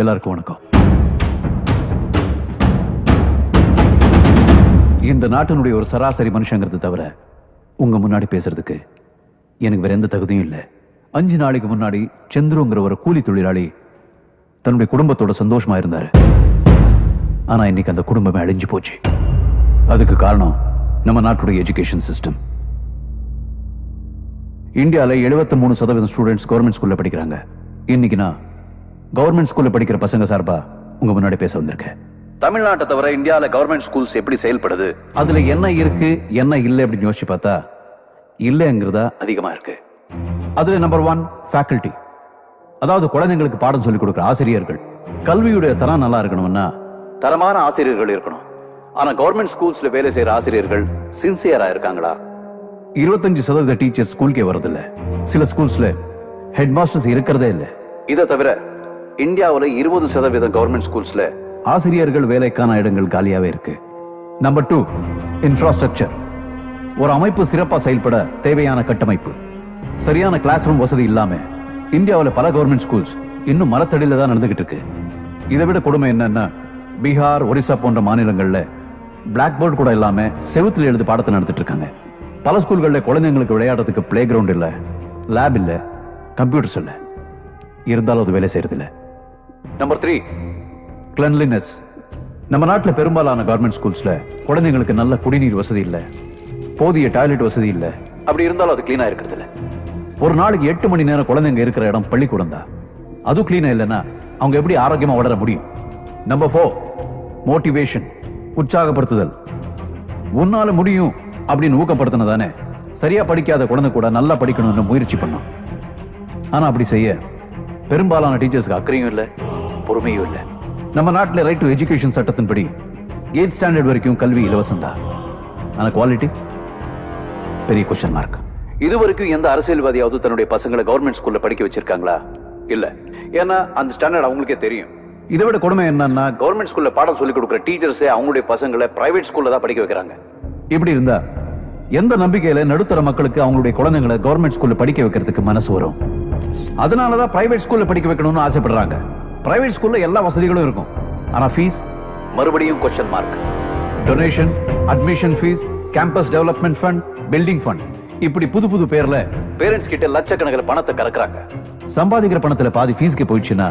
எல்லாருக்கும் வணக்கம். இந்த நாட்டினுடைய ஒரு சராசரி மனுஷங்கிறது தவிர உங்க முன்னாடி பேசுறதுக்கு எனக்கு வேற எந்த தகுதியும் இல்லை. 5 நாளைக்கு முன்னாடி சந்துருங்கிற ஒரு கூலி தொழிலாளி தன்னுடைய குடும்பத்தோட சந்தோஷமா இருந்தாரு. ஆனா இன்னைக்கு அந்த குடும்பமே அழிஞ்சு போச்சு. அதுக்கு காரணம் நம்ம நாட்டுடைய எஜுகேஷன் சிஸ்டம். இந்தியாவில் 73% ஸ்டூடெண்ட்ஸ் கவர்மெண்ட் ஸ்கூல்ல படிக்கிறாங்க. இன்னைக்கு நான் கவர்மெண்ட் ஸ்கூல்ல படிக்கிற பசங்க சார்பா உங்க முன்னாடி பேச வந்திருக்கேன். தமிழ்நாட்டை தவிர இந்தியாவில் கவர்மெண்ட் ஸ்கூல்ஸ் எப்படி செயல்படுது, அதுல என்ன இருக்கு என்ன இல்லை அப்படின்னு யோசிச்சு பார்த்தா இல்லைங்கிறதா அதிகமா இருக்கு. அதுல நம்பர் 1 ஃபேக்கல்டி, அதாவது குழந்தைங்களுக்கு பாடம் சொல்லிக் கொடுக்குற ஆசிரியர்கள். கல்வியுடைய தரம் நல்லா இருக்கணும்னா தரமான ஆசிரியர்கள் இருக்கணும். ஆனா கவர்மெண்ட் ஸ்கூல்ஸ்ல வேலை செய்யற ஆசிரியர்கள் சின்சியரா இருக்காங்களா? 25% டீச்சர் ஸ்கூலுக்கே வரதில்ல. சில ஸ்கூல்ஸ்ல ஹெட் மாஸ்டர்ஸ் இருக்கிறதே இல்லை. இதை தவிர இந்தியாவில் 20% கவர்மெண்ட் ஸ்கூல்ஸ்ல ஆசிரியர்கள் வேலைக்கான இடங்கள் காலியாவே இருக்கு. Number 2 infrastructure. ஒரு அமைப்பு சிறப்பா செயல்பட தேவையான கட்டமைப்பு. சரியான கிளாஸ் ரூம் வசதி இல்லாம இந்தியாவில் பல கவர்மெண்ட் ஸ்கூல்ஸ் இன்னும் மரத்தடியில தான் நடந்துகிட்டு இருக்கு. இதை விட கொடுமை என்னன்னா, பீகார், ஒரிசா போன்ற மாநிலங்கள்ல பிளாக் போர்டு கூட இல்லாம செவுத்துல எழுதி பாடத்தை நடத்திட்டு இருக்காங்க. பல ஸ்கூல்கள்ல குழந்தைங்களுக்கு விளையாடுறதுக்கு பிளே கிரவுண்ட் இல்ல, லேப் இல்ல, கம்ப்யூட்டர்ஸ் இல்ல. இருந்தாலும் அது வேலை செய்யறது இல்ல. Number 3 cleanliness. நம்ம நாட்டில் பெரும்பாலான கவர்மெண்ட் ஸ்கூல்ஸ்ல குழந்தைங்களுக்கு நல்ல குடிநீர் வசதி இல்ல, போதிய டாய்லெட் வசதி இல்ல. அப்படி இருந்தாலும் அது கிளீனா இருக்கிறது இல்ல. ஒரு நாளைக்கு 8 மணி நேரம் குழந்தைங்க இருக்கிற இடம் பள்ளிக்கூடம் தான். அது கிளீனா இல்லைன்னா அவங்க எப்படி ஆரோக்கியமா வளர முடியும்? நம்பர் 4 மோட்டிவேஷன், உற்சாகப்படுத்துதல். உன்னால முடியும் அப்படின்னு ஊக்கப்படுத்தினதானே சரியா படிக்காத குழந்தை கூட நல்லா படிக்கணும்னு முயற்சி பண்ணும். ஆனா அப்படி செய்ய பெரும்பாலான டீச்சர்ஸ்க்கு அக்கறையும் இல்லை, பொறுமையும் இல்லை. நம்ம நாட்டில் ரைட் டு எஜுகேஷன் சட்டத்தின்படி 8th ஸ்டாண்டர்ட் வரைக்கும் கல்வி இலவசம் தான். ஆனா குவாலிட்டி பெரிய கொஸ்டின் மார்க். இது வரைக்கும் எந்த அரசியல்வாதியாவது தன்னுடைய பசங்களை கவர்மெண்ட் ஸ்கூல்ல படிக்க வச்சிருக்காங்களா? இல்ல. ஏன்னா அந்த ஸ்டாண்டர்ட் அவங்களுக்கே தெரியும். இதை விட கொடுமை என்னன்னா, கவர்மெண்ட் ஸ்கூல்ல பாடம் சொல்லிக் கொடுக்குற டீச்சர்ஸே அவங்களுடைய பசங்களை பிரைவேட் ஸ்கூல்ல தான் படிக்க வைக்கிறாங்க. இப்படி இருந்தா எந்த நம்பிக்கையில நடுத்தர மக்களுக்கு அவங்களுடைய குழந்தைங்களை கவர்மெண்ட் ஸ்கூல்ல படிக்க வைக்கிறதுக்கு மனசு வரும்? அதனாலதான் பிரைவேட் ஸ்கூல்ல படிக்க வைக்கணும்னு ஆசைப்படுறாங்க. பிரைவேட் ஸ்கூல்ல எல்லா வசதிகளும் இருக்கும், ஆனா ஃபீஸ் மறுபடியும் question mark. Donation, admission fees, campus development fund, building fund, இப்படி புது புது பேர்ல பேரண்ட்ஸ் கிட்ட லட்சக்கணக்கில் பணத்தை கறக்குறாங்க. சம்பாதிக்கிற பணத்துல பாதி ஃபீஸ்க்கு போயிடுச்சுன்னா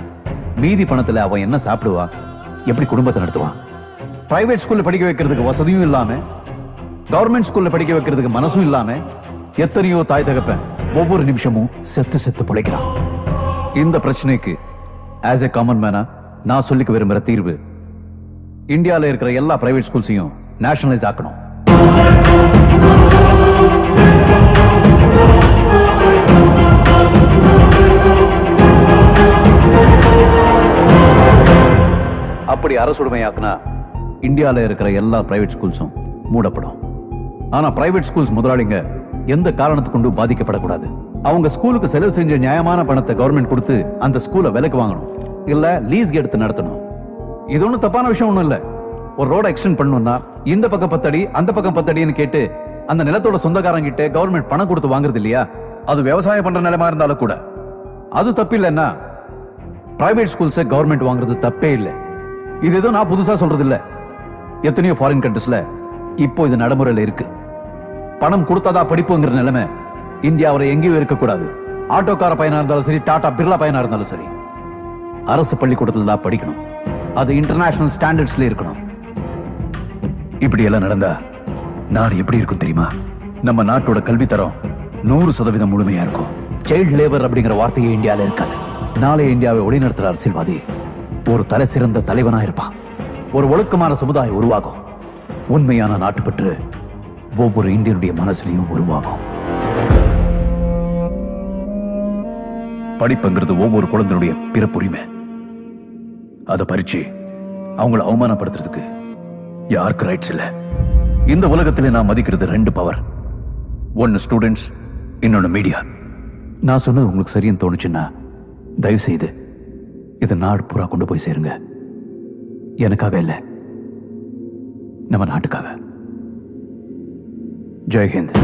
மீதி பணத்துல அவன் என்ன சாப்பிடுவான், எப்படி குடும்பத்தை நடத்துவான்? பிரைவேட் ஸ்கூல்ல படிக்க வைக்கிறதுக்கு வசதியும் இல்லாம கவர்மெண்ட் ஸ்கூல்ல படிக்க வைக்கிறதுக்கு மனசும் இல்லாம எத்தனையோ தாய் தகப்பன் ஒவ்வொரு நிமிஷமும் செத்து செத்து பிழைக்கிறான். இந்த பிரச்சனைக்கு ஆஸ் எ காமன் மேனா நான் சொல்லிக்க விரும்புற தீர்வு, இந்தியாவில் இருக்கிற எல்லா பிரைவேட் ஸ்கூல்ஸையும் நேஷனலைஸ் ஆக்கணும். அப்படி அரசுடைமையாக்குனா இந்தியாவில் இருக்கிற எல்லா பிரைவேட் ஸ்கூல்ஸும் மூடப்படும். ஆனா பிரைவேட் ஸ்கூல்ஸ் முதலாளிங்க எந்த காரணத்துக்கு கொண்டு பாதிக்கப்படக்கூடாது. அவங்க ஸ்கூலுக்கு செலவு செஞ்ச நியாயமான பணத்தை கவர்மெண்ட் கொடுத்து அந்த ஸ்கூலை விலைக்கு வாங்கணும், இல்ல லீஸ் எடுத்து நடத்தணும். இது ஒன்றும் தப்பான விஷயம் ஒன்றும் இல்ல. ஒரு ரோட எக்ஸ்டெண்ட் பண்ணணும்னா இந்த பக்கம் 10 அடி அந்த பக்கம் 10 அடின்னு கேட்டு அந்த நிலத்தோட சொந்தக்காரங்கிட்ட கவர்மெண்ட் பணம் கொடுத்து வாங்குறது இல்லையா? அது விவசாயம் பண்ற நிலமா இருந்தாலும் கூட அது தப்பு இல்லைன்னா பிரைவேட் ஸ்கூல்ஸை கவர்மெண்ட் வாங்குறது தப்பே இல்லை. இது ஏதோ நான் புதுசா சொல்றது இல்ல. எத்தனையோ ஃபாரின் கண்ட்ரீஸ்ல இப்போ இது நடைமுறையில் இருக்கு. பணம் கொடுத்தாதா படிப்புங்கிற நிலைமை இந்தியாவில் எங்கேயும் இருக்கக்கூடாது. ஆட்டோக்கார பையனா இருந்தாலும் சரி, டாடா பிர்லா பையனா இருந்தாலும் சரி, அரசு பள்ளிக்கூடத்தில் தான் படிக்கணும். அது இன்டர்நேஷனல் ஸ்டாண்டர்ட்ஸ்ல இருக்கணும். இப்படி எல்லாம் நடந்தா நாடு எப்படி இருக்கும் தெரியுமா? நம்ம நாட்டோட கல்வி தரம் 100% முழுமையா இருக்கும். சைல்ட் லேபர் அப்படிங்கிற வார்த்தையே இந்தியாவில் இருக்காது. நாளை இந்தியாவை ஒளிநடத்துற அரசியல்வாதி ஒரு தலை சிறந்த தலைவனா இருப்பான். ஒரு ஒழுக்கமான சமுதாயம் உருவாகும். உண்மையான நாட்டுப்பற்று ஒவ்வொரு இந்தியனுடைய மனசுலையும் உருவாகும். படிப்புங்கிறது ஒவ்வொரு குழந்தையுடைய பிறப்புரிமை. அதை பறிச்சு அவங்களை அவமானப்படுத்துறதுக்கு யாருக்கு ரைட்ஸ் இல்ல. இந்த உலகத்திலே நான் மதிக்கிறது 2 பவர். ஒன்னு ஸ்டூடெண்ட்ஸ், இன்னொன்னு மீடியா. நான் சொன்னது உங்களுக்கு சரின்னு தோணுச்சுன்னா தயவு செய்து இதை நாடு பூரா கொண்டு போய் சேருங்க. எனக்காக இல்ல, நம்ம நாட்டுக்காக. ஜெய் ஹிந்த்.